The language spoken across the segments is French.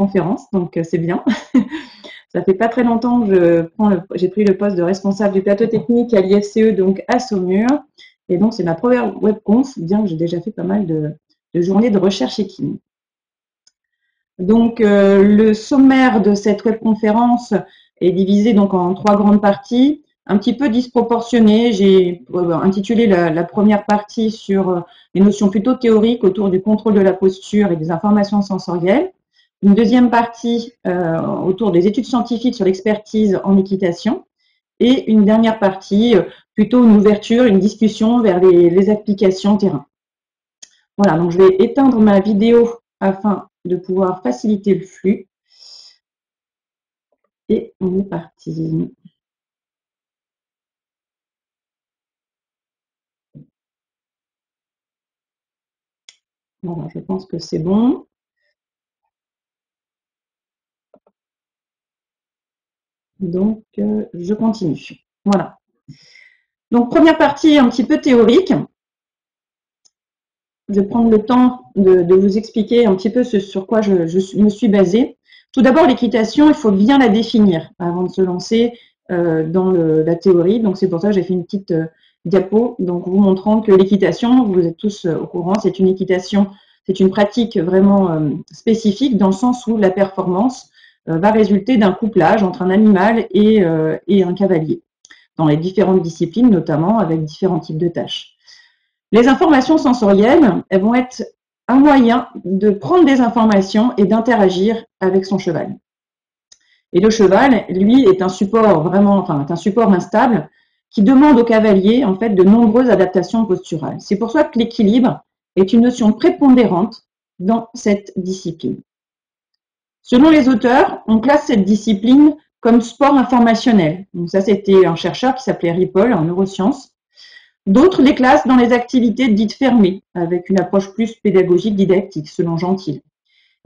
conférence, donc c'est bien. Ça fait pas très longtemps que j'ai pris le poste de responsable du plateau technique à l'IFCE, donc à Saumur. Et donc, c'est ma première webconf, bien que j'ai déjà fait pas mal de journées de recherche équine. Donc, le sommaire de cette webconférence est divisé donc en 3 grandes parties, un petit peu disproportionnées. J'ai intitulé la première partie sur les notions plutôt théoriques autour du contrôle de la posture et des informations sensorielles. Une deuxième partie autour des études scientifiques sur l'expertise en équitation. Et une dernière partie, plutôt une ouverture, une discussion vers les applications terrain. Voilà, donc je vais éteindre ma vidéo afin de pouvoir faciliter le flux. Et on est parti. Voilà, je pense que c'est bon. Donc, je continue. Voilà. Donc, première partie un petit peu théorique. Je vais prendre le temps de vous expliquer un petit peu ce sur quoi je me suis basée. Tout d'abord, l'équitation, il faut bien la définir avant de se lancer dans la théorie. Donc, c'est pour ça que j'ai fait une petite diapo, donc vous montrant que l'équitation, vous êtes tous au courant, c'est une équitation, c'est une pratique vraiment spécifique dans le sens où la performance va résulter d'un couplage entre un animal et un cavalier, dans les différentes disciplines notamment, avec différents types de tâches. Les informations sensorielles, elles vont être un moyen de prendre des informations et d'interagir avec son cheval. Et le cheval, lui, est un support vraiment, enfin, un support instable qui demande au cavalier, en fait, de nombreuses adaptations posturales. C'est pour ça que l'équilibre est une notion prépondérante dans cette discipline. Selon les auteurs, on classe cette discipline comme sport informationnel. Donc ça, c'était un chercheur qui s'appelait Ripoll en neurosciences. D'autres les classent dans les activités dites fermées, avec une approche plus pédagogique didactique, selon Gentil.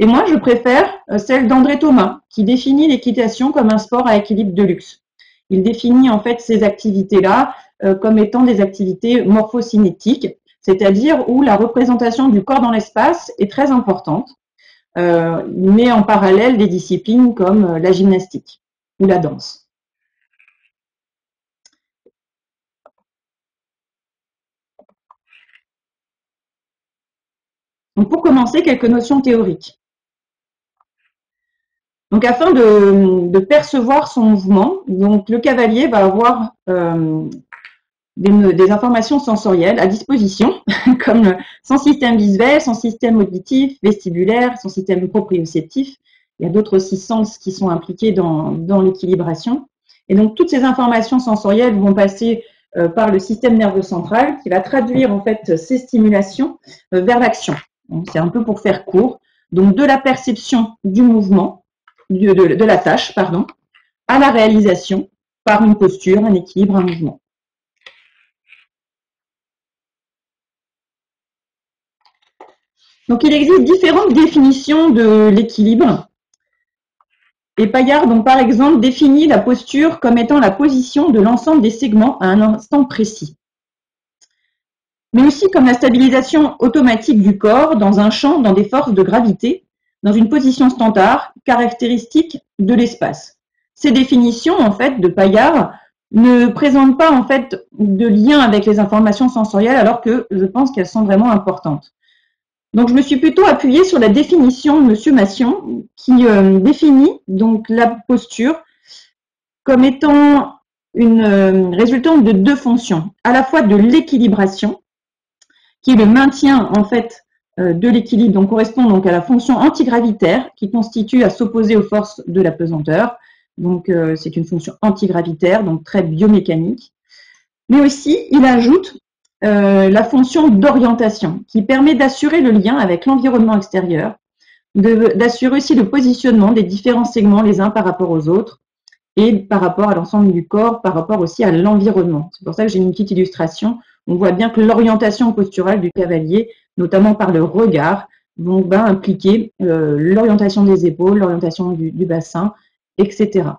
Et moi, je préfère celle d'André Thomas, qui définit l'équitation comme un sport à équilibre de luxe. Il définit en fait ces activités-là comme étant des activités morphocinétiques, c'est-à-dire où la représentation du corps dans l'espace est très importante, mais en parallèle des disciplines comme la gymnastique ou la danse. Donc, pour commencer, quelques notions théoriques. Donc, afin de percevoir son mouvement, donc le cavalier va avoir des informations sensorielles à disposition, comme son système visuel, son système auditif, vestibulaire, son système proprioceptif. Il y a d'autres aussi sens qui sont impliqués dans l'équilibration. Et donc, toutes ces informations sensorielles vont passer par le système nerveux central qui va traduire en fait ces stimulations vers l'action. C'est un peu pour faire court. Donc, de la perception du mouvement, de la tâche, pardon, à la réalisation par une posture, un équilibre, un mouvement. Donc, il existe différentes définitions de l'équilibre. Et Paillard, donc, par exemple, définit la posture comme étant la position de l'ensemble des segments à un instant précis. Mais aussi comme la stabilisation automatique du corps dans un champ, dans des forces de gravité, dans une position standard, caractéristique de l'espace. Ces définitions, en fait, de Paillard ne présentent pas, en fait, de lien avec les informations sensorielles, alors que je pense qu'elles sont vraiment importantes. Donc, je me suis plutôt appuyée sur la définition de M. Massion, qui définit donc la posture comme étant une résultante de 2 fonctions, à la fois de l'équilibration, qui est le maintien en fait de l'équilibre, donc correspond donc à la fonction antigravitaire qui constitue à s'opposer aux forces de la pesanteur. Donc c'est une fonction antigravitaire, donc très biomécanique. Mais aussi, il ajoute la fonction d'orientation qui permet d'assurer le lien avec l'environnement extérieur, d'assurer aussi le positionnement des différents segments les uns par rapport aux autres et par rapport à l'ensemble du corps, par rapport aussi à l'environnement. C'est pour ça que j'ai une petite illustration. On voit bien que l'orientation posturale du cavalier, notamment par le regard, donc, va impliquer l'orientation des épaules, l'orientation du bassin, etc.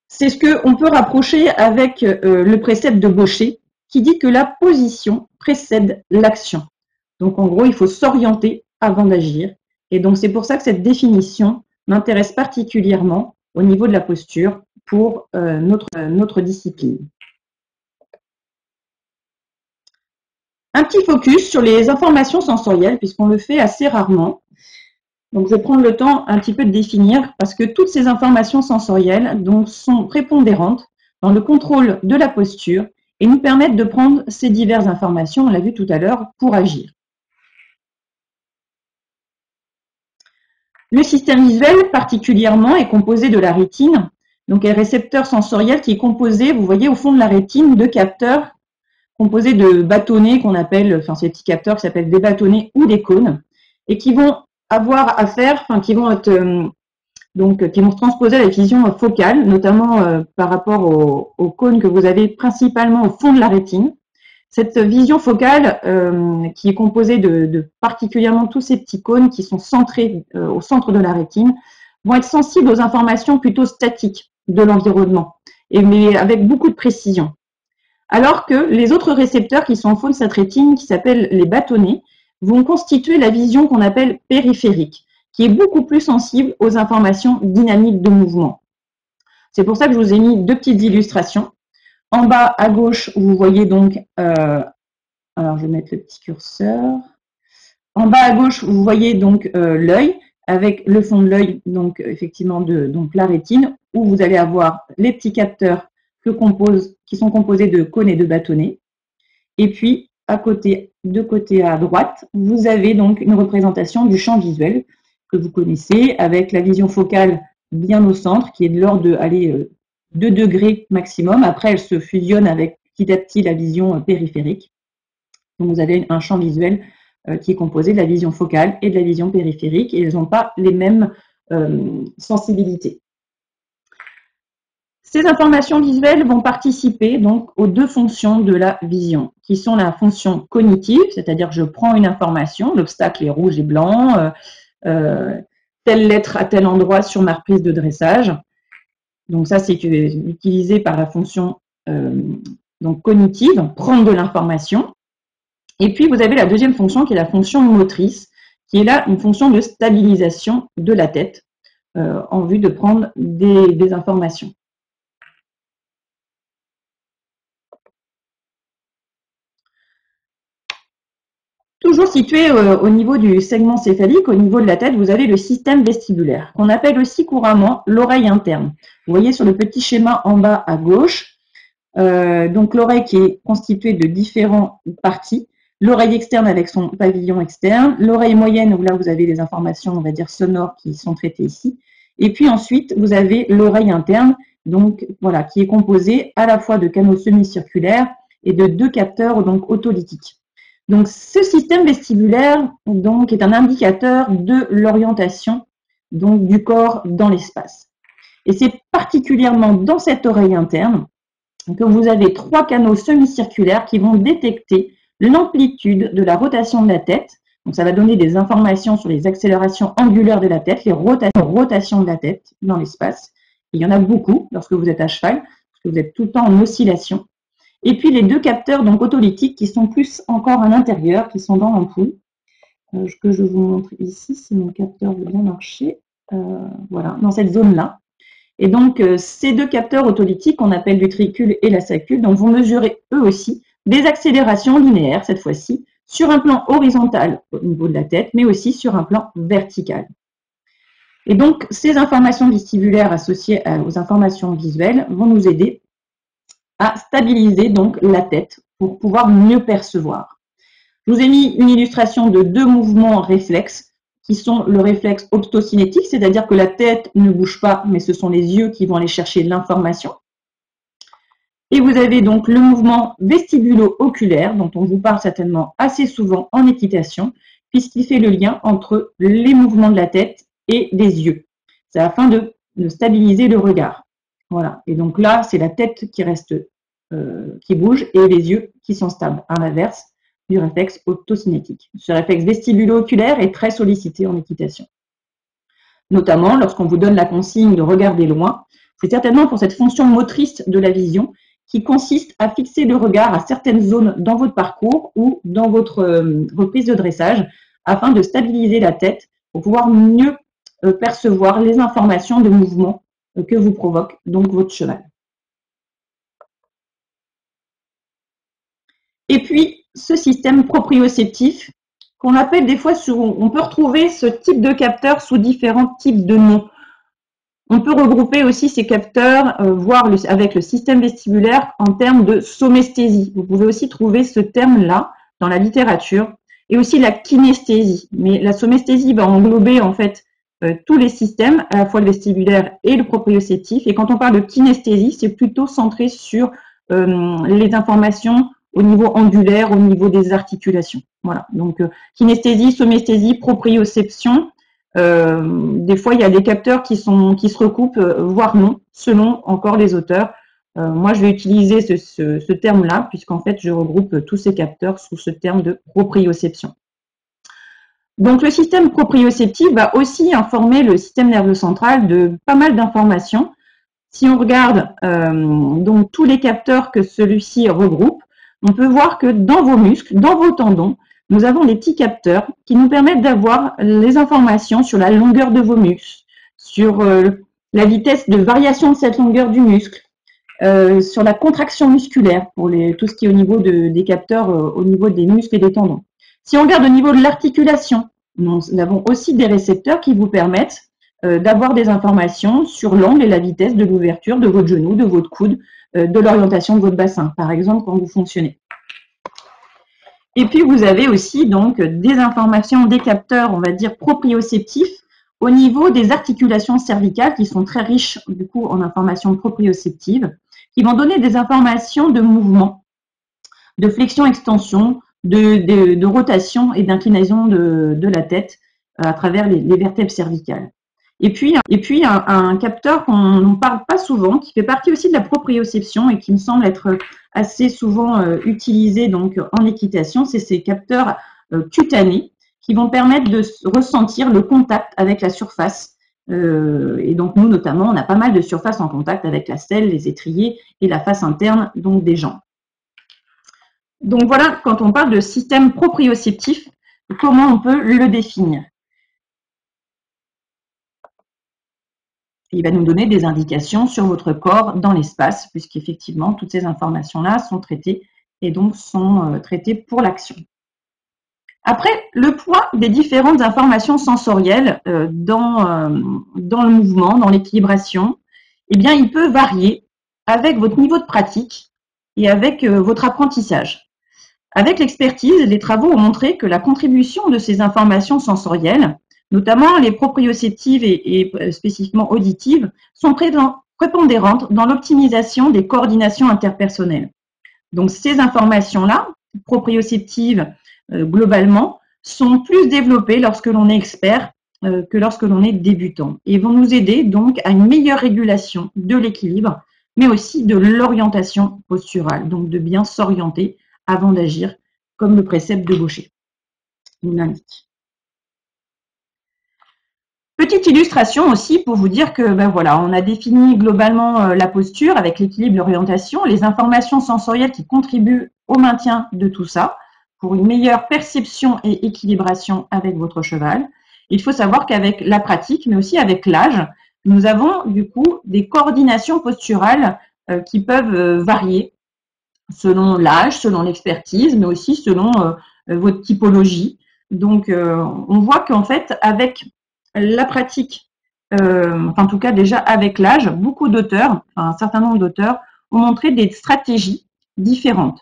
C'est ce qu'on peut rapprocher avec le précepte de Baucher, qui dit que la position précède l'action. Donc, en gros, il faut s'orienter avant d'agir. Et donc, c'est pour ça que cette définition m'intéresse particulièrement au niveau de la posture pour notre discipline. Un petit focus sur les informations sensorielles, puisqu'on le fait assez rarement. Donc, je vais prendre le temps un petit peu de définir, parce que toutes ces informations sensorielles donc, sont prépondérantes dans le contrôle de la posture et nous permettent de prendre ces diverses informations, on l'a vu tout à l'heure, pour agir. Le système visuel, particulièrement, est composé de la rétine, donc un récepteur sensoriel qui est composé, vous voyez, au fond de la rétine, de capteurs composés de bâtonnets qu'on appelle, enfin ces petits capteurs qui s'appellent des bâtonnets ou des cônes, et qui vont avoir à faire, enfin qui vont être qui vont se transposer à la vision focale, notamment par rapport aux cônes que vous avez principalement au fond de la rétine. Cette vision focale, qui est composée de particulièrement tous ces petits cônes qui sont centrés au centre de la rétine, vont être sensibles aux informations plutôt statiques de l'environnement, mais avec beaucoup de précision. Alors que les autres récepteurs qui sont au fond de cette rétine, qui s'appellent les bâtonnets, vont constituer la vision qu'on appelle périphérique, qui est beaucoup plus sensible aux informations dynamiques de mouvement. C'est pour ça que je vous ai mis deux petites illustrations. En bas à gauche, vous voyez donc, alors je vais mettre le petit curseur. En bas à gauche, vous voyez donc l'œil, avec le fond de l'œil, donc effectivement donc la rétine, où vous allez avoir les petits capteurs qui sont composés de cônes et de bâtonnets. Et puis, de côté à droite, vous avez donc une représentation du champ visuel que vous connaissez, avec la vision focale bien au centre, qui est de l'ordre de 2 degrés maximum. Après, elle se fusionne avec petit à petit la vision périphérique. Donc, vous avez un champ visuel qui est composé de la vision focale et de la vision périphérique, et elles n'ont pas les mêmes sensibilités. Ces informations visuelles vont participer donc aux deux fonctions de la vision, qui sont la fonction cognitive, c'est-à-dire que je prends une information, l'obstacle est rouge et blanc, telle lettre à tel endroit sur ma reprise de dressage. Donc ça, c'est utilisé par la fonction donc cognitive, prendre de l'information. Et puis, vous avez la deuxième fonction qui est la fonction motrice, qui est là une fonction de stabilisation de la tête en vue de prendre des informations. Toujours situé au niveau du segment céphalique, au niveau de la tête, vous avez le système vestibulaire, qu'on appelle aussi couramment l'oreille interne. Vous voyez sur le petit schéma en bas à gauche, donc l'oreille qui est constituée de différentes parties. L'oreille externe avec son pavillon externe, l'oreille moyenne où là vous avez les informations, on va dire sonores qui sont traitées ici. Et puis ensuite, vous avez l'oreille interne, donc voilà, qui est composée à la fois de canaux semi-circulaires et de 2 capteurs donc otolithiques. Donc, ce système vestibulaire donc, est un indicateur de l'orientation du corps dans l'espace. Et c'est particulièrement dans cette oreille interne que vous avez 3 canaux semi-circulaires qui vont détecter l'amplitude de la rotation de la tête. Donc, ça va donner des informations sur les accélérations angulaires de la tête, les rotations de la tête dans l'espace. Il y en a beaucoup lorsque vous êtes à cheval, parce que vous êtes tout le temps en oscillation. Et puis les 2 capteurs donc otolithiques qui sont plus encore à l'intérieur, qui sont dans l'ampoule. Que je vous montre ici, si mon capteur veut bien marcher. Voilà, dans cette zone-là. Et donc, ces 2 capteurs otolithiques, qu'on appelle l'utricule et la sacule, donc vont mesurer eux aussi des accélérations linéaires, cette fois-ci, sur un plan horizontal au niveau de la tête, mais aussi sur un plan vertical. Et donc, ces informations vestibulaires associées aux informations visuelles vont nous aider à stabiliser donc la tête pour pouvoir mieux percevoir. Je vous ai mis une illustration de 2 mouvements réflexes qui sont le réflexe optocinétique, c'est-à-dire que la tête ne bouge pas, mais ce sont les yeux qui vont aller chercher l'information. Et vous avez donc le mouvement vestibulo-oculaire, dont on vous parle certainement assez souvent en équitation, puisqu'il fait le lien entre les mouvements de la tête et des yeux. C'est afin de stabiliser le regard. Voilà. Et donc là, c'est la tête qui reste, qui bouge et les yeux qui sont stables, à l'inverse du réflexe optocinétique. Ce réflexe vestibulo-oculaire est très sollicité en équitation. Notamment lorsqu'on vous donne la consigne de regarder loin, c'est certainement pour cette fonction motrice de la vision qui consiste à fixer le regard à certaines zones dans votre parcours ou dans votre reprise de dressage afin de stabiliser la tête pour pouvoir mieux percevoir les informations de mouvement que vous provoque donc votre cheval. Et puis, ce système proprioceptif, qu'on appelle des fois, on peut retrouver ce type de capteur sous différents types de noms. On peut regrouper aussi ces capteurs, voire avec le système vestibulaire, en termes de somesthésie. Vous pouvez aussi trouver ce terme-là dans la littérature, et aussi la kinesthésie. Mais la somesthésie va englober en fait tous les systèmes, à la fois le vestibulaire et le proprioceptif. Et quand on parle de kinesthésie, c'est plutôt centré sur les informations au niveau angulaire, au niveau des articulations. Voilà. Donc kinesthésie, somesthésie, proprioception. Des fois, il y a des capteurs qui se recoupent, voire non, selon encore les auteurs. Moi, je vais utiliser ce terme-là, puisqu'en fait, je regroupe tous ces capteurs sous ce terme de proprioception. Donc, le système proprioceptif va aussi informer le système nerveux central de pas mal d'informations. Si on regarde donc tous les capteurs que celui-ci regroupe, on peut voir que dans vos muscles, dans vos tendons, nous avons des petits capteurs qui nous permettent d'avoir les informations sur la longueur de vos muscles, sur la vitesse de variation de cette longueur du muscle, sur la contraction musculaire pour tout ce qui est au niveau des capteurs, au niveau des muscles et des tendons. Si on regarde au niveau de l'articulation, nous avons aussi des récepteurs qui vous permettent d'avoir des informations sur l'angle et la vitesse de l'ouverture de votre genou, de votre coude, de l'orientation de votre bassin, par exemple, quand vous fonctionnez. Et puis, vous avez aussi donc des informations, des capteurs, on va dire, proprioceptifs au niveau des articulations cervicales qui sont très riches, du coup, en informations proprioceptives, qui vont donner des informations de mouvement, de flexion-extension, de rotation et d'inclinaison de la tête à travers les vertèbres cervicales. Et puis un capteur qu'on ne parle pas souvent, qui fait partie aussi de la proprioception et qui me semble être assez souvent utilisé donc en équitation, c'est ces capteurs cutanés qui vont permettre de ressentir le contact avec la surface. Et donc nous notamment, on a pas mal de surfaces en contact avec la selle, les étriers et la face interne donc des jambes. Donc voilà, quand on parle de système proprioceptif, comment on peut le définir? Il va nous donner des indications sur votre corps dans l'espace, puisqu'effectivement, toutes ces informations-là sont traitées et donc sont traitées pour l'action. Après, le poids des différentes informations sensorielles dans le mouvement, dans l'équilibration, eh bien, il peut varier avec votre niveau de pratique et avec votre apprentissage. Avec l'expertise, les travaux ont montré que la contribution de ces informations sensorielles, notamment les proprioceptives et spécifiquement auditives, sont prépondérantes dans l'optimisation des coordinations interpersonnelles. Donc ces informations-là, proprioceptives globalement, sont plus développées lorsque l'on est expert que lorsque l'on est débutant et vont nous aider donc à une meilleure régulation de l'équilibre, mais aussi de l'orientation posturale, donc de bien s'orienter avant d'agir, comme le précepte de Gaucher nous l'indique. Petite illustration aussi pour vous dire que ben voilà, on a défini globalement la posture avec l'équilibre, l'orientation, les informations sensorielles qui contribuent au maintien de tout ça pour une meilleure perception et équilibration avec votre cheval. Il faut savoir qu'avec la pratique, mais aussi avec l'âge, nous avons du coup des coordinations posturales qui peuvent varier selon l'âge, selon l'expertise, mais aussi selon votre typologie. Donc, on voit qu'en fait, avec la pratique, en tout cas déjà avec l'âge, beaucoup d'auteurs, un certain nombre d'auteurs, ont montré des stratégies différentes.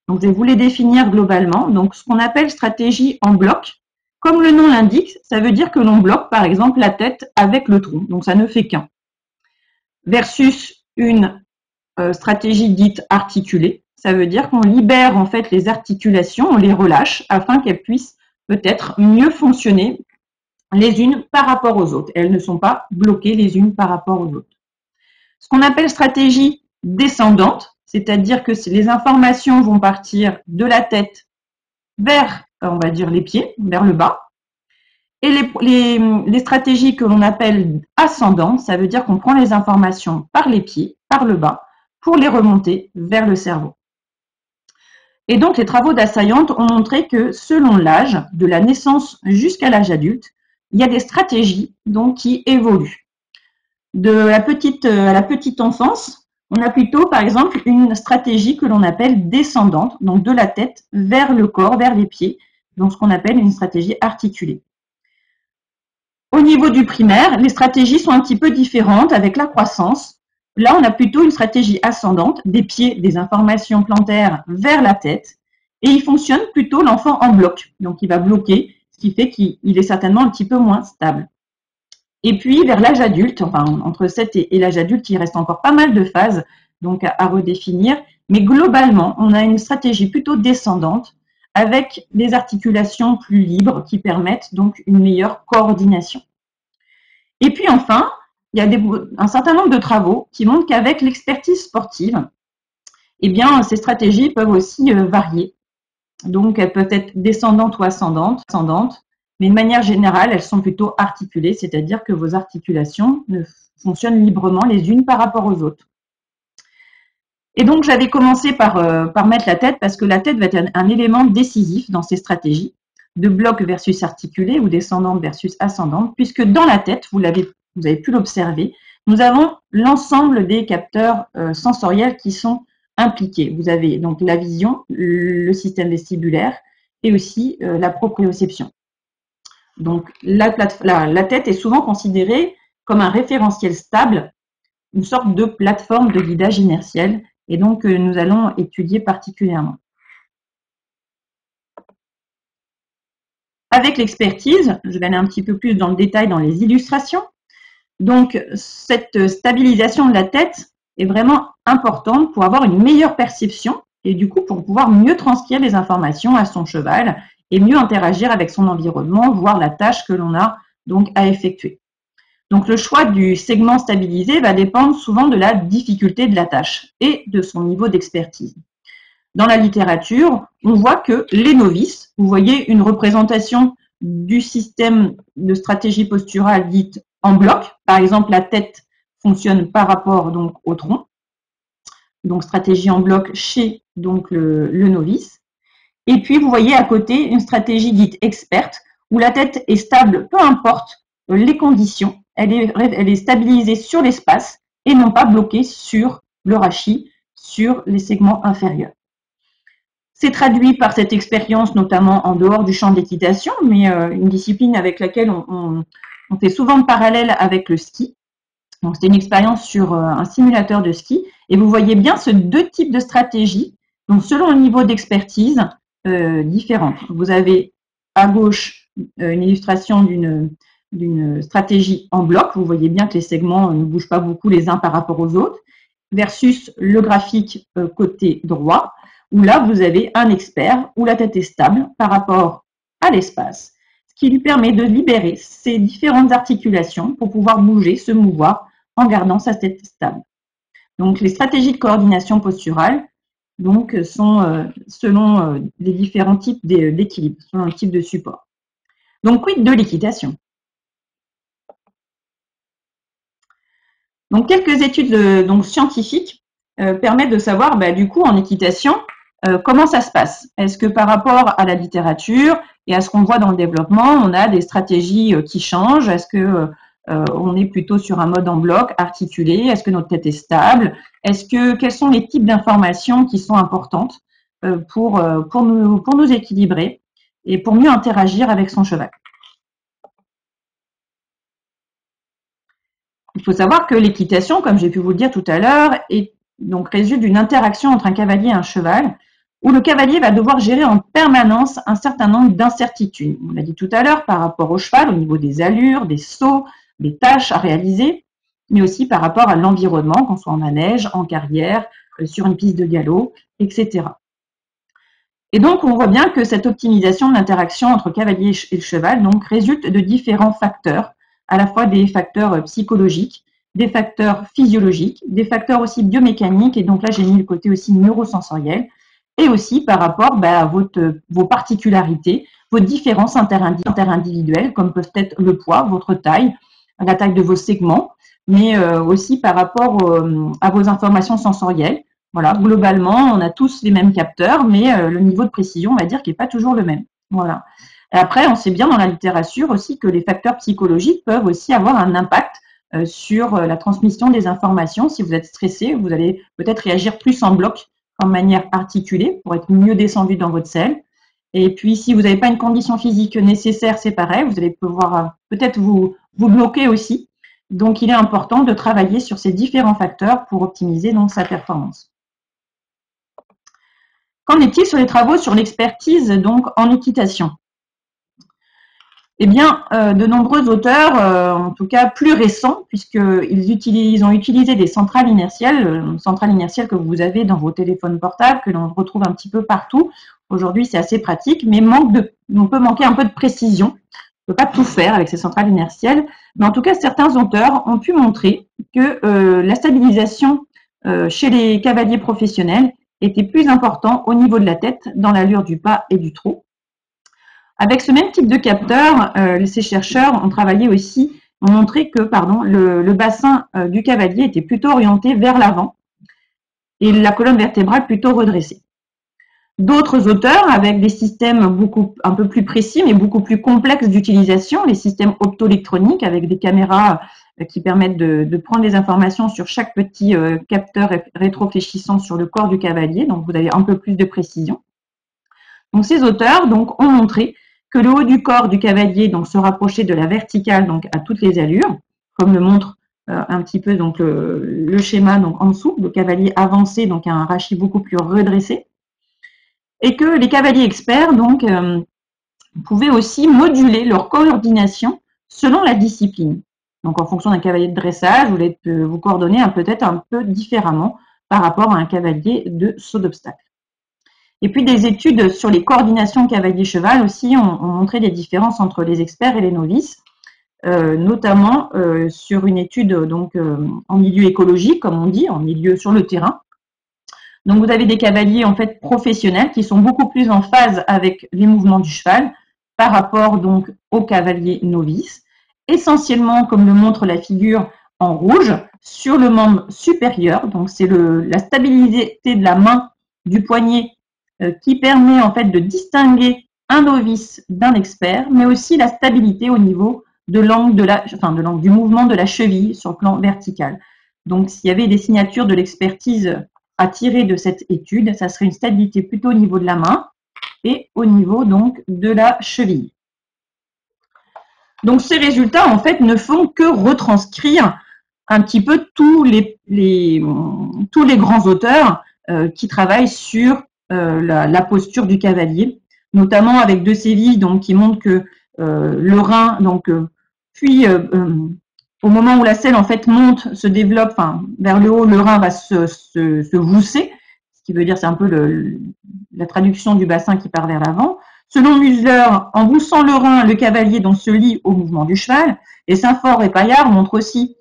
Donc, je vais vous les définir globalement. Donc, ce qu'on appelle stratégie en bloc, comme le nom l'indique, ça veut dire que l'on bloque, par exemple, la tête avec le tronc. Donc, ça ne fait qu'un. Versus une stratégie dite articulée. Ça veut dire qu'on libère en fait les articulations, on les relâche afin qu'elles puissent peut-être mieux fonctionner les unes par rapport aux autres. Elles ne sont pas bloquées les unes par rapport aux autres. Ce qu'on appelle stratégie descendante, c'est-à-dire que les informations vont partir de la tête vers, on va dire, les pieds, vers le bas. Et les stratégies que l'on appelle ascendantes, ça veut dire qu'on prend les informations par les pieds, par le bas, pour les remonter vers le cerveau. Et donc, les travaux d'Assayante ont montré que selon l'âge, de la naissance jusqu'à l'âge adulte, il y a des stratégies donc qui évoluent. De la petite à la petite enfance, on a plutôt, par exemple, une stratégie que l'on appelle descendante, donc de la tête vers le corps, vers les pieds, donc ce qu'on appelle une stratégie articulée. Au niveau du primaire, les stratégies sont un petit peu différentes avec la croissance. Là, on a plutôt une stratégie ascendante, des pieds, des informations plantaires vers la tête, et il fonctionne plutôt l'enfant en bloc, donc il va bloquer, ce qui fait qu'il est certainement un petit peu moins stable. Et puis, vers l'âge adulte, enfin, entre 7 et l'âge adulte, il reste encore pas mal de phases donc à redéfinir. Mais globalement, on a une stratégie plutôt descendante avec des articulations plus libres qui permettent donc une meilleure coordination. Et puis enfin, il y a un certain nombre de travaux qui montrent qu'avec l'expertise sportive, eh bien, ces stratégies peuvent aussi varier. Donc, elles peuvent être descendantes ou ascendantes, mais de manière générale, elles sont plutôt articulées, c'est-à-dire que vos articulations fonctionnent librement les unes par rapport aux autres. Et donc, j'avais commencé par mettre la tête, parce que la tête va être un élément décisif dans ces stratégies, de bloc versus articulé ou descendante versus ascendante, puisque dans la tête, vous avez pu l'observer, nous avons l'ensemble des capteurs sensoriels qui sont impliqués. Vous avez donc la vision, le système vestibulaire et aussi la proprioception. Donc, la tête est souvent considérée comme un référentiel stable, une sorte de plateforme de guidage inertiel, et donc nous allons étudier particulièrement. Avec l'expertise, je vais aller un petit peu plus dans le détail dans les illustrations. Donc, cette stabilisation de la tête est vraiment importante pour avoir une meilleure perception et du coup pour pouvoir mieux transcrire les informations à son cheval et mieux interagir avec son environnement, voir la tâche que l'on a donc à effectuer. Donc, le choix du segment stabilisé va dépendre souvent de la difficulté de la tâche et de son niveau d'expertise. Dans la littérature, on voit que les novices, vous voyez une représentation du système de stratégie posturale dite en bloc. Par exemple, la tête fonctionne par rapport donc au tronc. Donc, stratégie en bloc chez donc le novice. Et puis, vous voyez à côté une stratégie dite experte où la tête est stable, peu importe les conditions. Elle est stabilisée sur l'espace et non pas bloquée sur le rachis, sur les segments inférieurs. C'est traduit par cette expérience, notamment en dehors du champ de l'équitation, mais une discipline avec laquelle on fait souvent de parallèle avec le ski. Donc, c'est une expérience sur un simulateur de ski. Et vous voyez bien ces deux types de stratégies, donc selon le niveau d'expertise, différentes. Vous avez à gauche une illustration d'une stratégie en bloc. Vous voyez bien que les segments ne bougent pas beaucoup les uns par rapport aux autres, versus le graphique côté droit, où là, vous avez un expert où la tête est stable par rapport à l'espace, ce qui lui permet de libérer ces différentes articulations pour pouvoir bouger, se mouvoir en gardant sa tête stable. Donc, les stratégies de coordination posturale donc, sont selon les différents types d'équilibre, selon le type de support. Donc, quid de l'équitation? Donc, quelques études scientifiques permettent de savoir, du coup, en équitation, comment ça se passe? Est-ce que par rapport à la littérature et à ce qu'on voit dans le développement, on a des stratégies qui changent? Est-ce que on est plutôt sur un mode en bloc, articulé? Est-ce que notre tête est stable? Quels sont les types d'informations qui sont importantes pour nous équilibrer et pour mieux interagir avec son cheval? Il faut savoir que l'équitation, comme j'ai pu vous le dire tout à l'heure, résulte d'une interaction entre un cavalier et un cheval, où le cavalier va devoir gérer en permanence un certain nombre d'incertitudes. On l'a dit tout à l'heure, par rapport au cheval, au niveau des allures, des sauts, des tâches à réaliser, mais aussi par rapport à l'environnement, qu'on soit en manège, en carrière, sur une piste de galop, etc. Et donc, on voit bien que cette optimisation de l'interaction entre le cavalier et le cheval résulte de différents facteurs, à la fois des facteurs psychologiques, des facteurs physiologiques, des facteurs aussi biomécaniques, et donc là, j'ai mis le côté aussi neurosensoriel, et aussi par rapport à vos particularités, vos différences interindividuelles, comme peuvent être le poids, votre taille, la taille de vos segments, mais aussi par rapport à vos informations sensorielles. Voilà, globalement, on a tous les mêmes capteurs, mais le niveau de précision, on va dire, qui n'est pas toujours le même. Voilà. Et après, on sait bien dans la littérature aussi que les facteurs psychologiques peuvent aussi avoir un impact sur la transmission des informations. Si vous êtes stressé, vous allez peut-être réagir plus en bloc, en manière articulée, pour être mieux descendu dans votre selle. Et puis, si vous n'avez pas une condition physique nécessaire, c'est pareil, vous allez pouvoir peut-être vous bloquer aussi. Donc, il est important de travailler sur ces différents facteurs pour optimiser donc sa performance. Qu'en est-il sur les travaux sur l'expertise donc en équitation? Eh bien, de nombreux auteurs, en tout cas plus récents, puisqu'ils ont utilisé des centrales inertielles que vous avez dans vos téléphones portables, que l'on retrouve un petit peu partout. Aujourd'hui, c'est assez pratique, mais on peut manquer un peu de précision. On ne peut pas tout faire avec ces centrales inertielles, mais en tout cas, certains auteurs ont pu montrer que la stabilisation chez les cavaliers professionnels était plus important au niveau de la tête, dans l'allure du pas et du trot. Avec ce même type de capteur, ces chercheurs ont travaillé aussi, ont montré que le bassin du cavalier était plutôt orienté vers l'avant et la colonne vertébrale plutôt redressée. D'autres auteurs, avec des systèmes un peu plus précis mais beaucoup plus complexes d'utilisation, les systèmes optoélectroniques avec des caméras qui permettent de prendre des informations sur chaque petit capteur rétrofléchissant sur le corps du cavalier, donc vous avez un peu plus de précision. Donc ces auteurs donc, ont montré que le haut du corps du cavalier donc, se rapprochait de la verticale donc, à toutes les allures, comme le montre un petit peu donc, le schéma donc, en dessous, le cavalier avancé, donc un rachis beaucoup plus redressé, et que les cavaliers experts donc, pouvaient aussi moduler leur coordination selon la discipline. Donc en fonction d'un cavalier de dressage, vous allez vous coordonner peut-être un peu différemment par rapport à un cavalier de saut d'obstacle. Et puis des études sur les coordinations cavalier-cheval aussi ont montré des différences entre les experts et les novices, notamment sur une étude donc en milieu écologique, comme on dit, en milieu sur le terrain. Donc vous avez des cavaliers en fait professionnels qui sont beaucoup plus en phase avec les mouvements du cheval par rapport donc aux cavaliers novices, essentiellement comme le montre la figure en rouge sur le membre supérieur. Donc c'est la stabilité de la main, du poignet qui permet en fait de distinguer un novice d'un expert, mais aussi la stabilité au niveau de l'angle du mouvement de la cheville sur le plan vertical. Donc, s'il y avait des signatures de l'expertise à tirer de cette étude, ça serait une stabilité plutôt au niveau de la main et au niveau donc de la cheville. Donc, ces résultats en fait ne font que retranscrire un petit peu tous les grands auteurs qui travaillent sur la posture du cavalier, notamment avec De Séville, donc qui montre que le rein, donc puis au moment où la selle en fait monte, se développe vers le haut, le rein va se vousser, ce qui veut dire c'est un peu la traduction du bassin qui part vers l'avant. Selon Musler, en voussant le rein, le cavalier donc se lie au mouvement du cheval. Et Saint-Fort et Paillard montrent aussi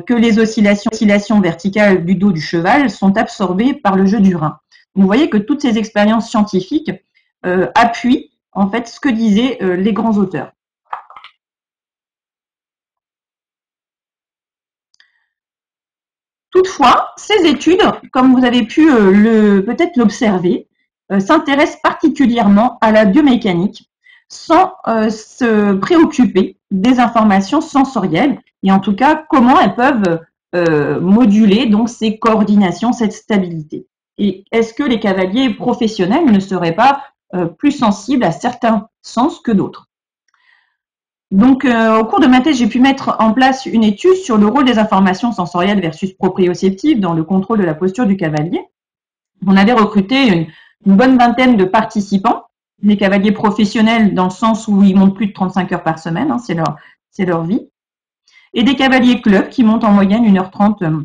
que les oscillations verticales du dos du cheval sont absorbées par le jeu du rein. Vous voyez que toutes ces expériences scientifiques appuient en fait ce que disaient les grands auteurs. Toutefois, ces études, comme vous avez pu peut-être l'observer, s'intéressent particulièrement à la biomécanique sans se préoccuper des informations sensorielles et en tout cas comment elles peuvent moduler donc ces coordinations, cette stabilité. Et est-ce que les cavaliers professionnels ne seraient pas plus sensibles à certains sens que d'autres? Donc, au cours de ma thèse, j'ai pu mettre en place une étude sur le rôle des informations sensorielles versus proprioceptives dans le contrôle de la posture du cavalier. On avait recruté une bonne vingtaine de participants, des cavaliers professionnels dans le sens où ils montent plus de 35 heures par semaine, hein, c'est leur vie, et des cavaliers clubs qui montent en moyenne 1h30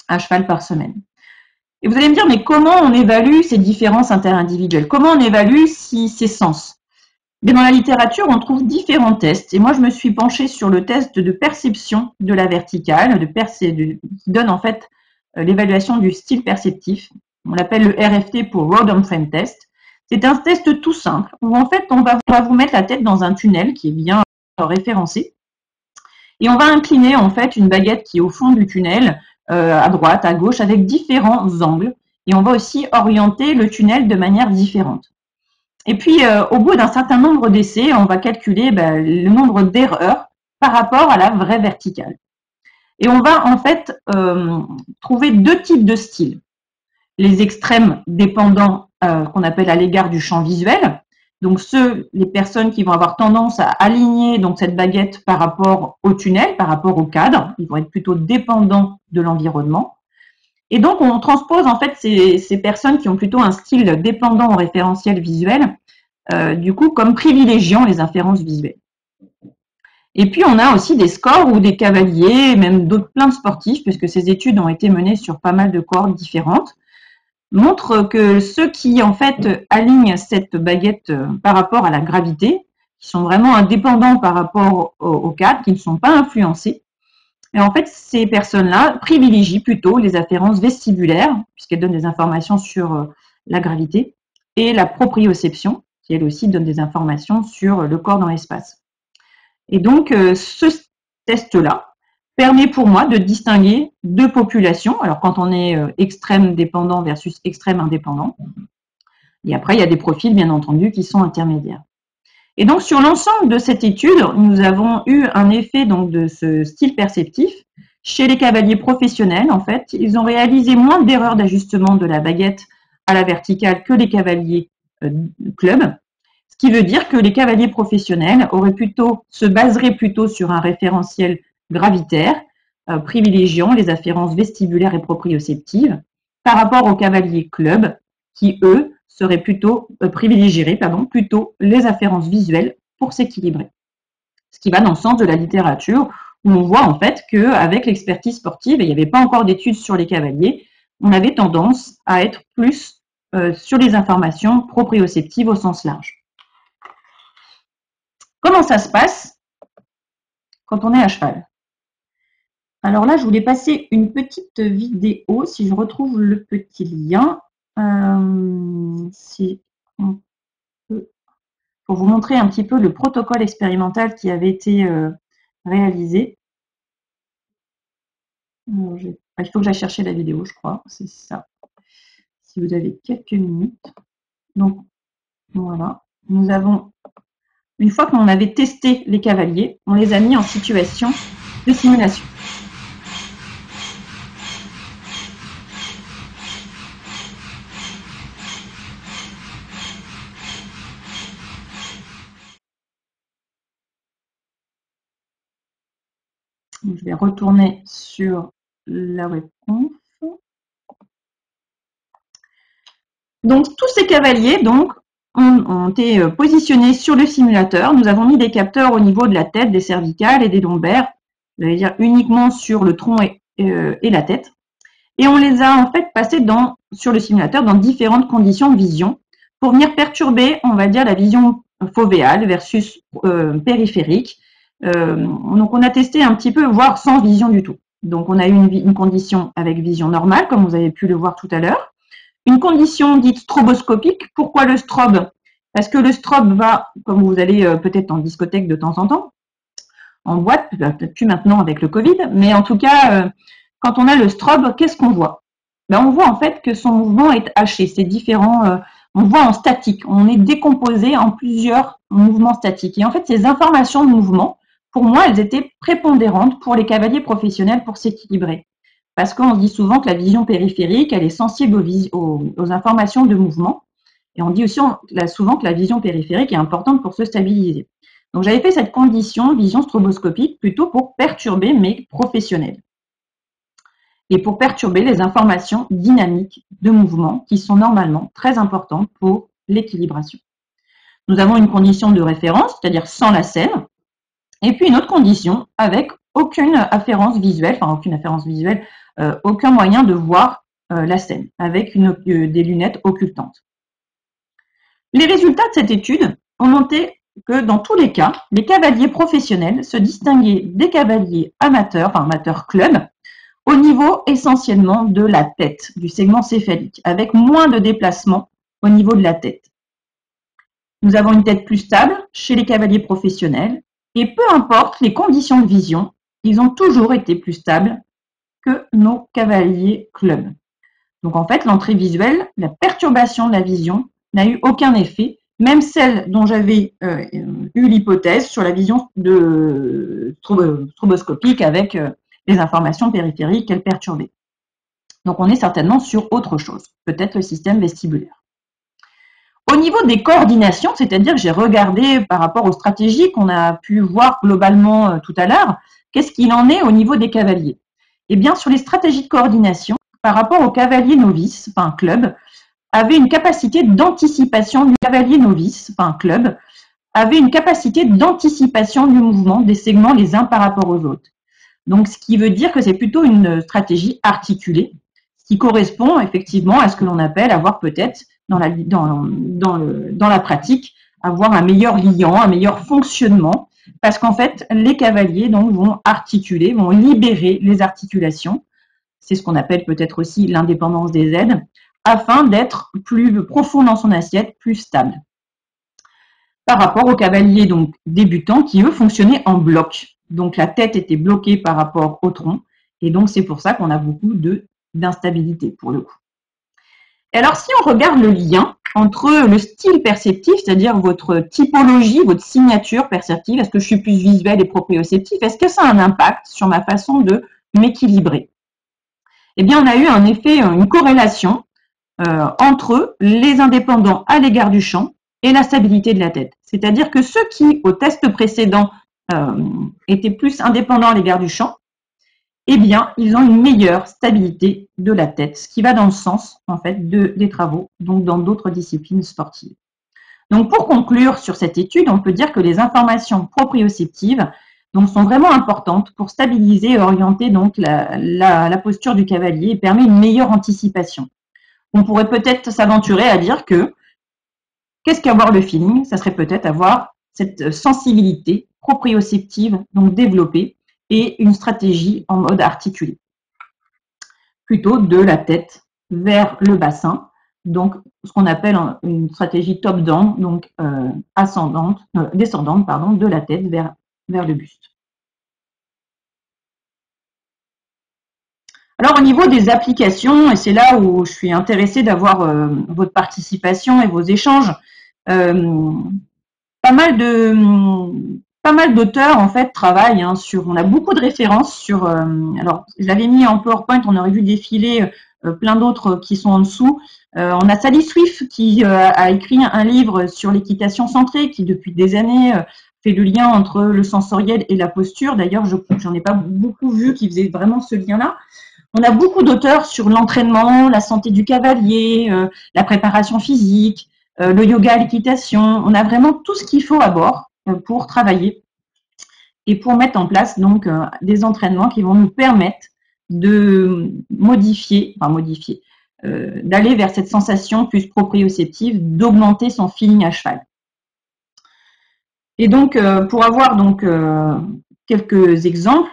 à cheval par semaine. Et vous allez me dire, mais comment on évalue ces différences interindividuelles? Comment on évalue ces sens? Mais dans la littérature, on trouve différents tests. Et moi, je me suis penchée sur le test de perception de la verticale, qui donne en fait l'évaluation du style perceptif. On l'appelle le RFT pour Rode and Frame Test. C'est un test tout simple où en fait, on va vous mettre la tête dans un tunnel qui est bien référencé. Et on va incliner en fait une baguette qui est au fond du tunnel, à droite, à gauche, avec différents angles. Et on va aussi orienter le tunnel de manière différente. Et puis, au bout d'un certain nombre d'essais, on va calculer le nombre d'erreurs par rapport à la vraie verticale. Et on va en fait trouver deux types de styles. Les extrêmes dépendants qu'on appelle à l'égard du champ visuel. Donc les personnes qui vont avoir tendance à aligner donc cette baguette par rapport au tunnel, par rapport au cadre, ils vont être plutôt dépendants de l'environnement. Et donc on transpose en fait ces personnes qui ont plutôt un style dépendant au référentiel visuel, du coup comme privilégiant les inférences visuelles. Et puis on a aussi des scores où des cavaliers, même d'autres plein de sportifs, puisque ces études ont été menées sur pas mal de cohortes différentes, montre que ceux qui, en fait, alignent cette baguette par rapport à la gravité, qui sont vraiment indépendants par rapport au cadre, qui ne sont pas influencés, et en fait, ces personnes-là privilégient plutôt les afférences vestibulaires, puisqu'elles donnent des informations sur la gravité, et la proprioception, qui elle aussi donne des informations sur le corps dans l'espace. Et donc, ce test-là permet pour moi de distinguer deux populations. Alors, quand on est extrême dépendant versus extrême indépendant. Et après, il y a des profils, bien entendu, qui sont intermédiaires. Et donc, sur l'ensemble de cette étude, nous avons eu un effet donc, de ce style perceptif chez les cavaliers professionnels. En fait, ils ont réalisé moins d'erreurs d'ajustement de la baguette à la verticale que les cavaliers club. Ce qui veut dire que les cavaliers professionnels se baseraient plutôt sur un référentiel gravitaire, privilégiant les afférences vestibulaires et proprioceptives, par rapport aux cavaliers club, qui, eux, seraient privilégieraient plutôt les afférences visuelles pour s'équilibrer. Ce qui va dans le sens de la littérature, où on voit en fait qu'avec l'expertise sportive, et il n'y avait pas encore d'études sur les cavaliers, on avait tendance à être plus sur les informations proprioceptives au sens large. Comment ça se passe quand on est à cheval? Alors là, je voulais passer une petite vidéo, si je retrouve le petit lien, si on peut, pour vous montrer un petit peu le protocole expérimental qui avait été réalisé. Alors, il faut que j'aille chercher la vidéo, je crois, c'est ça. Si vous avez quelques minutes. Donc, voilà. Nous avons, une fois qu'on avait testé les cavaliers, on les a mis en situation de simulation. Je vais retourner sur la webconf. Donc, tous ces cavaliers ont été positionnés sur le simulateur. Nous avons mis des capteurs au niveau de la tête, des cervicales et des lombaires, c'est-à-dire uniquement sur le tronc et la tête. Et on les a en fait passés sur le simulateur dans différentes conditions de vision pour venir perturber, on va dire, la vision fovéale versus périphérique. Donc, on a testé un petit peu, voire sans vision du tout. Donc, on a eu une condition avec vision normale, comme vous avez pu le voir tout à l'heure. Une condition dite stroboscopique. Pourquoi le strobe? Parce que le strobe va, comme vous allez peut-être en discothèque de temps en temps, en boîte, peut-être plus maintenant avec le Covid, mais en tout cas, quand on a le strobe, qu'est-ce qu'on voit? On voit en fait que son mouvement est haché, c'est différent, on voit en statique, on est décomposé en plusieurs mouvements statiques. Et en fait, ces informations de mouvement, pour moi, elles étaient prépondérantes pour les cavaliers professionnels pour s'équilibrer. Parce qu'on se dit souvent que la vision périphérique, elle est sensible aux informations de mouvement. Et on dit aussi souvent que la vision périphérique est importante pour se stabiliser. Donc, j'avais fait cette condition, vision stroboscopique, plutôt pour perturber mes professionnels. Et pour perturber les informations dynamiques de mouvement qui sont normalement très importantes pour l'équilibration. Nous avons une condition de référence, c'est-à-dire sans la scène, et puis une autre condition avec aucune afférence visuelle, aucun moyen de voir la scène, avec des lunettes occultantes. Les résultats de cette étude ont montré que dans tous les cas, les cavaliers professionnels se distinguaient des cavaliers amateurs, amateurs club, au niveau essentiellement de la tête, du segment céphalique, avec moins de déplacement au niveau de la tête. Nous avons une tête plus stable chez les cavaliers professionnels, et peu importe les conditions de vision, ils ont toujours été plus stables que nos cavaliers club. Donc en fait, l'entrée visuelle, la perturbation de la vision n'a eu aucun effet même celle dont j'avais eu l'hypothèse sur la vision stroboscopique avec les informations périphériques qu'elle perturbait. Donc on est certainement sur autre chose, peut-être le système vestibulaire. Au niveau des coordinations, c'est-à-dire que j'ai regardé par rapport aux stratégies qu'on a pu voir globalement tout à l'heure, qu'est-ce qu'il en est au niveau des cavaliers? Eh bien, sur les stratégies de coordination, par rapport aux cavaliers novices, enfin club, avait une capacité d'anticipation du cavalier novice, enfin club, avait une capacité d'anticipation du mouvement des segments les uns par rapport aux autres. Donc, ce qui veut dire que c'est plutôt une stratégie articulée, ce qui correspond effectivement à ce que l'on appelle avoir peut-être dans la pratique, avoir un meilleur liant, un meilleur fonctionnement, parce qu'en fait, les cavaliers donc, vont articuler, vont libérer les articulations. C'est ce qu'on appelle peut-être aussi l'indépendance des aides, afin d'être plus profond dans son assiette, plus stable. Par rapport aux cavaliers donc débutants qui, eux, fonctionnaient en bloc. Donc la tête était bloquée par rapport au tronc, et donc c'est pour ça qu'on a beaucoup d'instabilité pour le coup. Et alors, si on regarde le lien entre le style perceptif, c'est-à-dire votre typologie, votre signature perceptive, est-ce que je suis plus visuel et proprioceptif, est-ce que ça a un impact sur ma façon de m'équilibrer? Eh bien, on a eu un effet, une corrélation entre les indépendants à l'égard du champ et la stabilité de la tête. C'est-à-dire que ceux qui, au test précédent, étaient plus indépendants à l'égard du champ, eh bien, ils ont une meilleure stabilité de la tête, ce qui va dans le sens, en fait, des travaux, donc dans d'autres disciplines sportives. Donc, pour conclure sur cette étude, on peut dire que les informations proprioceptives donc, sont vraiment importantes pour stabiliser et orienter donc la posture du cavalier et permet une meilleure anticipation. On pourrait peut-être s'aventurer à dire que qu'est-ce qu'avoir le feeling? Ça serait peut-être avoir cette sensibilité proprioceptive donc développée et une stratégie en mode articulé. Plutôt de la tête vers le bassin, donc ce qu'on appelle une stratégie top-down, donc descendante pardon, de la tête vers le buste. Alors au niveau des applications, et c'est là où je suis intéressée d'avoir votre participation et vos échanges, pas mal d'auteurs en fait travaillent sur. On a beaucoup de références sur. Alors, je l'avais mis en PowerPoint, on aurait vu défiler plein d'autres qui sont en dessous. On a Sally Swift qui a écrit un livre sur l'équitation centrée, qui depuis des années fait le lien entre le sensoriel et la posture. D'ailleurs, j'en ai pas beaucoup vu qui faisaient vraiment ce lien-là. On a beaucoup d'auteurs sur l'entraînement, la santé du cavalier, la préparation physique, le yoga, l'équitation. On a vraiment tout ce qu'il faut à bord pour travailler et pour mettre en place donc des entraînements qui vont nous permettre de d'aller vers cette sensation plus proprioceptive, d'augmenter son feeling à cheval. Et donc, pour avoir donc quelques exemples,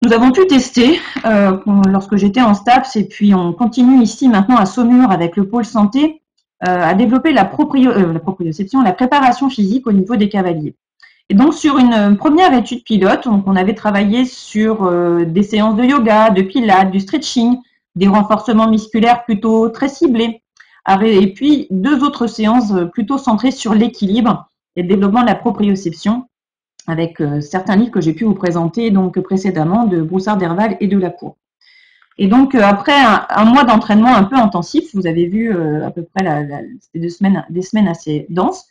nous avons pu tester lorsque j'étais en STAPS et puis on continue ici maintenant à Saumur avec le pôle santé à développer la proprioception, la préparation physique au niveau des cavaliers. Et donc sur une première étude pilote, on avait travaillé sur des séances de yoga, de pilates, du stretching, des renforcements musculaires plutôt très ciblés, et puis 2 autres séances plutôt centrées sur l'équilibre et le développement de la proprioception, avec certains livres que j'ai pu vous présenter donc précédemment de Broussard-Derval et de Lacour. Et donc après un mois d'entraînement un peu intensif, vous avez vu à peu près c'était des semaines assez denses.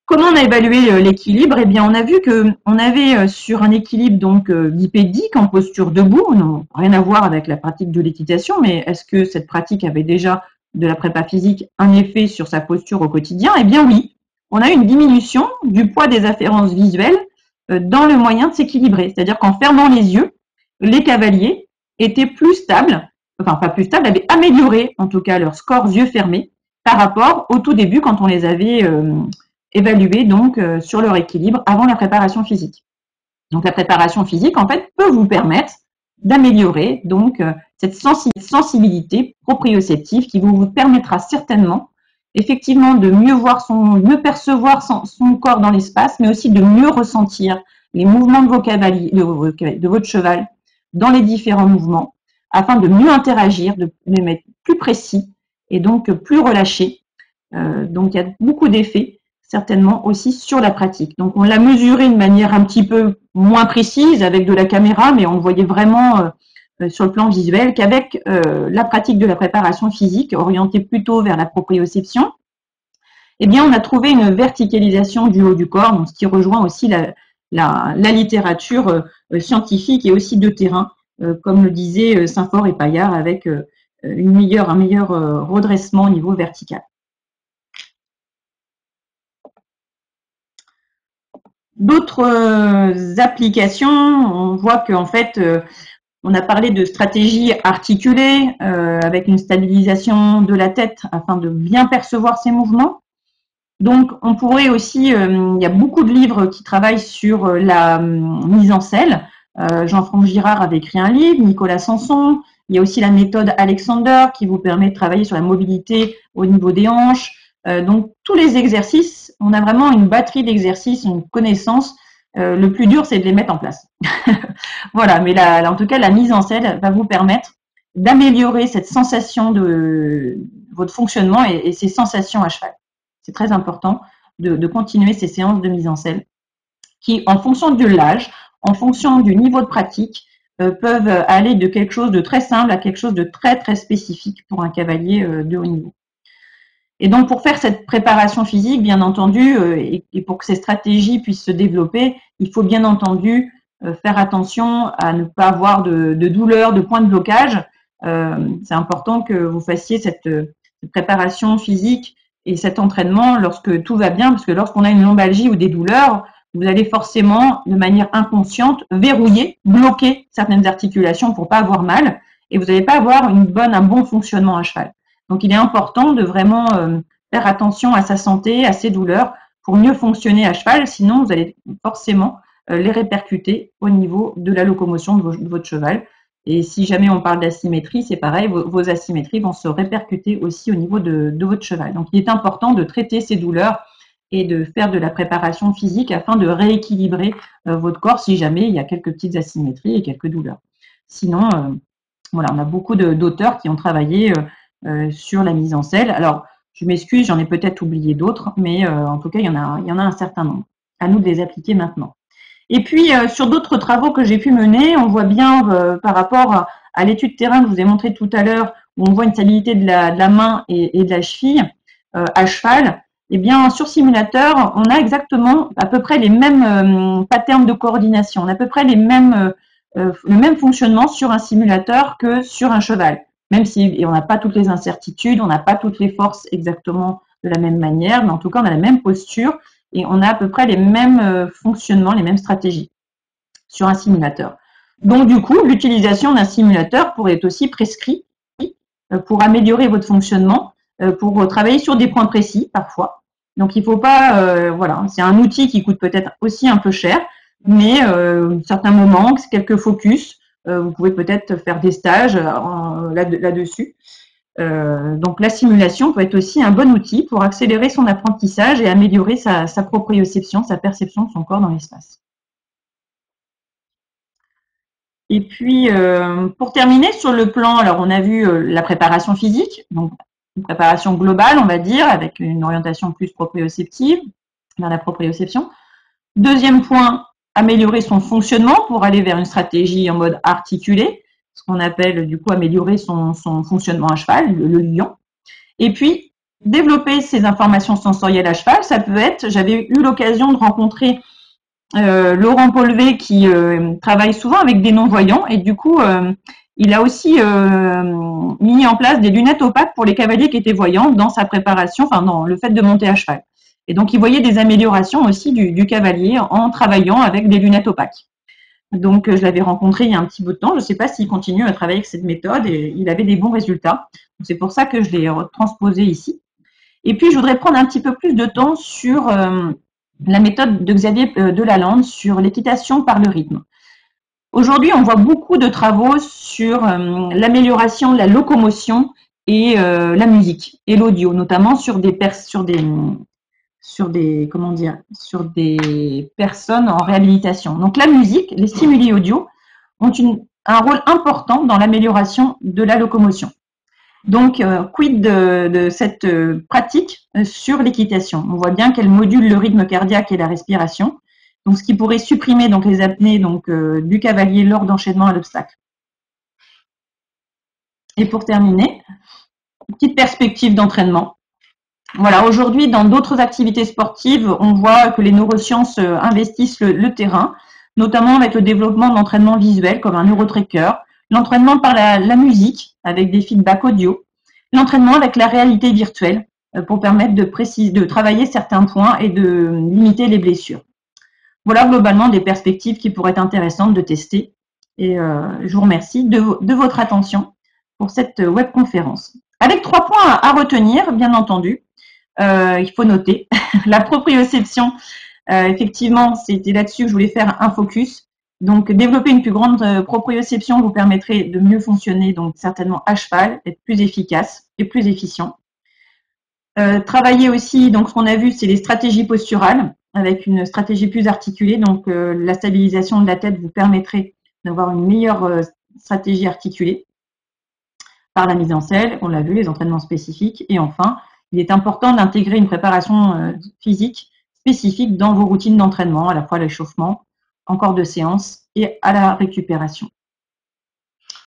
Comment on a évalué l'équilibre? Eh bien, on a vu qu'on avait sur un équilibre donc bipédique en posture debout, rien à voir avec la pratique de l'équitation, mais est-ce que cette pratique avait déjà de la prépa physique un effet sur sa posture au quotidien? Eh bien oui, on a eu une diminution du poids des afférences visuelles dans le moyen de s'équilibrer. C'est-à-dire qu'en fermant les yeux, les cavaliers étaient plus stables, enfin pas plus stables, avaient amélioré en tout cas leur score yeux fermés par rapport au tout début quand on les avait évalués donc sur leur équilibre avant la préparation physique. Donc la préparation physique en fait peut vous permettre d'améliorer donc cette sensibilité proprioceptive qui vous permettra certainement effectivement de mieux percevoir son corps dans l'espace, mais aussi de mieux ressentir les mouvements de vos cavaliers, de votre cheval dans les différents mouvements, afin de mieux interagir, de les mettre plus précis et donc plus relâchés Donc, il y a beaucoup d'effets, certainement, aussi sur la pratique. Donc, on l'a mesuré de manière un petit peu moins précise avec de la caméra, mais on voyait vraiment sur le plan visuel qu'avec la pratique de la préparation physique, orientée plutôt vers la proprioception, eh bien, on a trouvé une verticalisation du haut du corps, donc ce qui rejoint aussi la littérature scientifique et aussi de terrain, comme le disaient Saint-Fort et Paillard, avec un meilleur redressement au niveau vertical. D'autres applications, on voit qu'en fait, on a parlé de stratégies articulées avec une stabilisation de la tête afin de bien percevoir ses mouvements. Donc, on pourrait aussi, il y a beaucoup de livres qui travaillent sur la mise en selle. Jean-Franck Girard avait écrit un livre, Nicolas Sanson. Il y a aussi la méthode Alexander qui vous permet de travailler sur la mobilité au niveau des hanches. Donc, tous les exercices, on a vraiment une batterie d'exercices, une connaissance. Le plus dur, c'est de les mettre en place. Voilà, mais en tout cas, la mise en selle va vous permettre d'améliorer cette sensation de votre fonctionnement et ces sensations à cheval. C'est très important de continuer ces séances de mise en selle qui, en fonction de l'âge, en fonction du niveau de pratique, peuvent aller de quelque chose de très simple à quelque chose de très, très spécifique pour un cavalier de haut niveau. Et donc, pour faire cette préparation physique, bien entendu, et pour que ces stratégies puissent se développer, il faut bien entendu faire attention à ne pas avoir de douleur, de points de blocage. C'est important que vous fassiez cette préparation physique et cet entraînement lorsque tout va bien, parce que lorsqu'on a une lombalgie ou des douleurs, vous allez forcément, de manière inconsciente, verrouiller, bloquer certaines articulations pour pas avoir mal, et vous n'allez pas avoir un bon fonctionnement à cheval. Donc, il est important de vraiment faire attention à sa santé, à ses douleurs, pour mieux fonctionner à cheval, sinon vous allez forcément les répercuter au niveau de la locomotion de votre cheval. Et si jamais on parle d'asymétrie, c'est pareil, vos asymétries vont se répercuter aussi au niveau de votre cheval. Donc, il est important de traiter ces douleurs et de faire de la préparation physique afin de rééquilibrer votre corps si jamais il y a quelques petites asymétries et quelques douleurs. Sinon, voilà, on a beaucoup d'auteurs qui ont travaillé sur la mise en selle. Alors, je m'excuse, j'en ai peut-être oublié d'autres, mais en tout cas, il y en a un certain nombre. À nous de les appliquer maintenant. Et puis, sur d'autres travaux que j'ai pu mener, on voit bien par rapport à l'étude terrain que je vous ai montré tout à l'heure, où on voit une stabilité de la main et de la cheville à cheval. Eh bien, sur simulateur, on a exactement à peu près les mêmes patterns de coordination, on a à peu près le même fonctionnement sur un simulateur que sur un cheval. Même si on n'a pas toutes les incertitudes, on n'a pas toutes les forces exactement de la même manière, mais en tout cas, on a la même posture et on a à peu près les mêmes fonctionnements, les mêmes stratégies sur un simulateur. Donc, du coup, l'utilisation d'un simulateur pourrait être aussi prescrit pour améliorer votre fonctionnement, pour travailler sur des points précis parfois. Donc, il ne faut pas, voilà, c'est un outil qui coûte peut-être aussi un peu cher, mais certains moments, quelques focus, vous pouvez peut-être faire des stages là-dessus. Donc, la simulation peut être aussi un bon outil pour accélérer son apprentissage et améliorer sa proprioception, sa perception de son corps dans l'espace. Et puis, pour terminer sur le plan, alors on a vu la préparation physique, donc une préparation globale, on va dire, avec une orientation plus proprioceptive, vers la proprioception. Deuxième point, améliorer son fonctionnement pour aller vers une stratégie en mode articulé, ce qu'on appelle du coup améliorer son fonctionnement à cheval, le lion. Et puis, développer ses informations sensorielles à cheval, ça peut être, j'avais eu l'occasion de rencontrer Laurent Polvé qui travaille souvent avec des non-voyants et du coup, il a aussi mis en place des lunettes opaques pour les cavaliers qui étaient voyants dans sa préparation, enfin dans le fait de monter à cheval. Et donc, il voyait des améliorations aussi du cavalier en travaillant avec des lunettes opaques. Donc, je l'avais rencontré il y a un petit bout de temps. Je ne sais pas s'il continue à travailler avec cette méthode et il avait des bons résultats. C'est pour ça que je l'ai transposé ici. Et puis, je voudrais prendre un petit peu plus de temps sur la méthode de Xavier Delalande sur l'équitation par le rythme. Aujourd'hui, on voit beaucoup de travaux sur l'amélioration de la locomotion et la musique et l'audio, notamment sur des personnes en réhabilitation. Donc la musique, les stimuli audio ont un rôle important dans l'amélioration de la locomotion. Donc, quid de cette pratique sur l'équitation? On voit bien qu'elle module le rythme cardiaque et la respiration, donc ce qui pourrait supprimer donc les apnées du cavalier lors d'enchaînement à l'obstacle. Et pour terminer, une petite perspective d'entraînement. Voilà, aujourd'hui, dans d'autres activités sportives, on voit que les neurosciences investissent le terrain, notamment avec le développement d'entraînement visuel comme un neurotracker, l'entraînement par la musique avec des feedbacks audio, l'entraînement avec la réalité virtuelle pour permettre de travailler certains points et de limiter les blessures. Voilà globalement des perspectives qui pourraient être intéressantes de tester. Et je vous remercie de votre attention pour cette webconférence. Avec 3 points à retenir, bien entendu. Il faut noter la proprioception. Effectivement, c'était là-dessus que je voulais faire un focus. Donc, développer une plus grande proprioception vous permettrait de mieux fonctionner, donc certainement à cheval, être plus efficace et plus efficient. Travailler aussi, donc ce qu'on a vu, c'est les stratégies posturales, avec une stratégie plus articulée. Donc, la stabilisation de la tête vous permettrait d'avoir une meilleure stratégie articulée par la mise en selle, on l'a vu, les entraînements spécifiques. Et enfin, il est important d'intégrer une préparation physique spécifique dans vos routines d'entraînement, à la fois à l'échauffement, en corps de séance et à la récupération.